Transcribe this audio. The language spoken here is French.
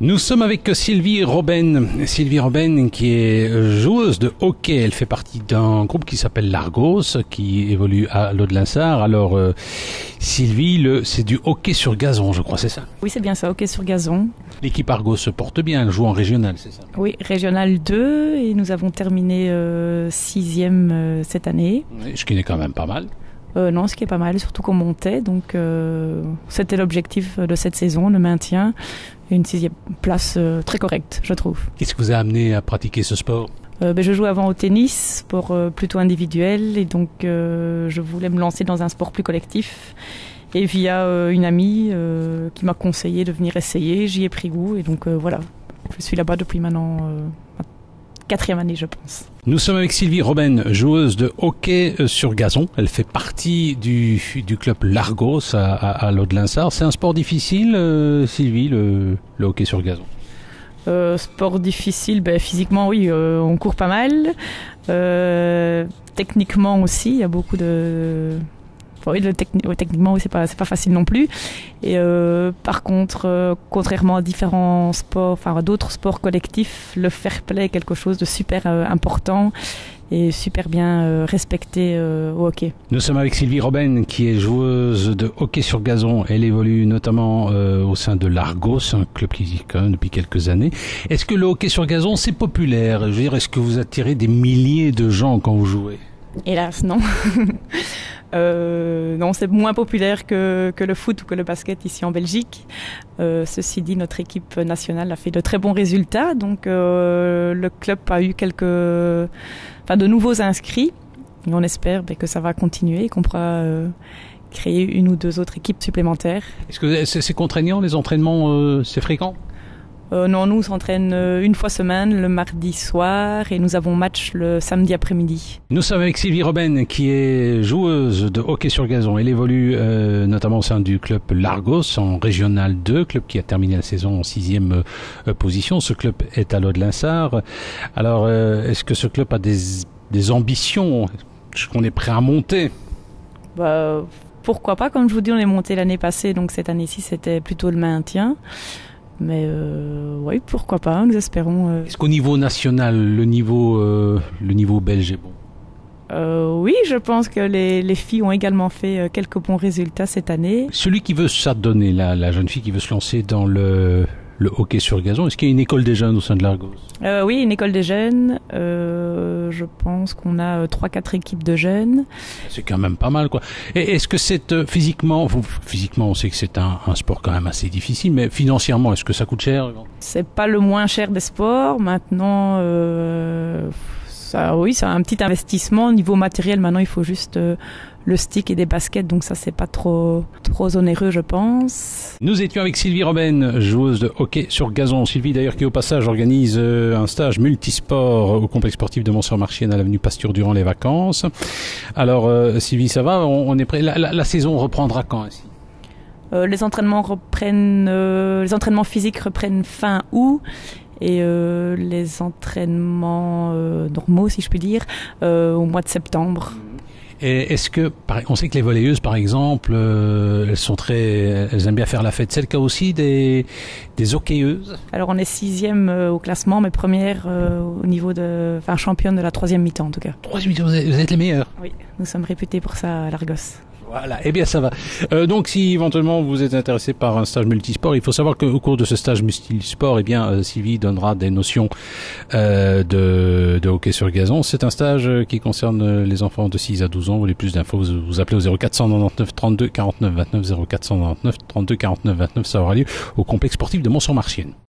Nous sommes avec Sylvie Robben. Sylvie Robben qui est joueuse de hockey. Elle fait partie d'un groupe qui s'appelle l'Argos, qui évolue à l'Aude-Linsart. Alors, Sylvie, c'est du hockey sur gazon, je crois, c'est ça? Oui, c'est bien ça, hockey sur gazon. L'équipe Argos se porte bien, elle joue en régional, c'est ça? Oui, régional 2, et nous avons terminé 6e cette année. Ce qui n'est quand même pas mal. Non, ce qui est pas mal, surtout qu'on montait, donc c'était l'objectif de cette saison, le maintien, et une 6e place très correcte, je trouve. Qu'est-ce qui vous a amené à pratiquer ce sport? Je jouais avant au tennis, sport plutôt individuel, et donc je voulais me lancer dans un sport plus collectif. Et via une amie qui m'a conseillé de venir essayer, j'y ai pris goût, et donc voilà, je suis là-bas depuis maintenant 4e année, je pense. Nous sommes avec Sylvie Robben, joueuse de hockey sur gazon. Elle fait partie du club l'Argos à l'Aude-Linsart. C'est un sport difficile, Sylvie, le hockey sur gazon? Sport difficile, physiquement oui, on court pas mal. Techniquement aussi, il y a beaucoup de... Oui, techniquement, oui, c'est pas facile non plus. Et par contre, contrairement à différents sports, enfin à d'autres sports collectifs, le fair play est quelque chose de super important et super bien respecté au hockey. Nous sommes avec Sylvie Robben, qui est joueuse de hockey sur gazon. Elle évolue notamment au sein de l'Argos, un club qui existe quand même depuis quelques années. Est-ce que le hockey sur gazon, c'est populaire? Je veux dire, est-ce que vous attirez des milliers de gens quand vous jouez? Hélas, non. Non, c'est moins populaire que le foot ou que le basket ici en Belgique. Ceci dit, notre équipe nationale a fait de très bons résultats, donc le club a eu de nouveaux inscrits. Et on espère que ça va continuer et qu'on pourra créer une ou deux autres équipes supplémentaires. Est-ce que c'est contraignant, les entraînements, c'est fréquent? Non, nous on s'entraîne une fois semaine, le mardi soir, et nous avons match le samedi après-midi. Nous sommes avec Sylvie Robben, qui est joueuse de hockey sur gazon. Elle évolue notamment au sein du club l'Argos en régional 2, club qui a terminé la saison en 6e position. Ce club est à l'Aude-Linsart. Alors, est-ce que ce club a des ambitions? Est-ce qu'on est prêt à monter? Pourquoi pas, comme je vous dis, on est monté l'année passée, donc cette année-ci c'était plutôt le maintien. Mais oui, pourquoi pas, nous espérons. Est-ce qu'au niveau national, le niveau belge est bon? Oui, je pense que les filles ont également fait quelques bons résultats cette année. Celui qui veut s'adonner, la jeune fille qui veut se lancer dans le hockey sur gazon, est-ce qu'il y a une école des jeunes au sein de l'Argos? Oui, une école des jeunes. Je pense qu'on a 3-4 équipes de jeunes. C'est quand même pas mal, quoi. Et est-ce que c'est physiquement, on sait que c'est un sport quand même assez difficile, mais financièrement, est-ce que ça coûte cher? C'est pas le moins cher des sports. Maintenant, oui, c'est un petit investissement. Au niveau matériel, maintenant, il faut juste le stick et des baskets, donc ça c'est pas trop onéreux, je pense. Nous étions avec Sylvie Robben, joueuse de hockey sur gazon. Sylvie d'ailleurs qui au passage organise un stage multisport au complexe sportif de Mont-sur-Marchienne à l'avenue Pasture durant les vacances. Alors Sylvie, ça va? On est prêt? La saison reprendra quand ici? Les entraînements physiques reprennent fin août. Et les entraînements normaux, si je puis dire, au mois de septembre. Et est-ce que, on sait que les volleyeuses, par exemple, elles aiment bien faire la fête. C'est le cas aussi des hockeyeuses? Alors on est 6e au classement, mais première au niveau championne de la 3e mi-temps en tout cas. 3e mi-temps, vous êtes les meilleurs? Oui, nous sommes réputés pour ça à l'Argos. Voilà, eh bien ça va. Donc si éventuellement vous êtes intéressé par un stage multisport, il faut savoir qu'au cours de ce stage multisport, Sylvie donnera des notions de hockey sur gazon. C'est un stage qui concerne les enfants de 6 à 12 ans. Vous voulez plus d'infos, vous appelez au 0499 32 49 29, 0499 32 49 29, ça aura lieu au complexe sportif de Mont-sur-Marchienne.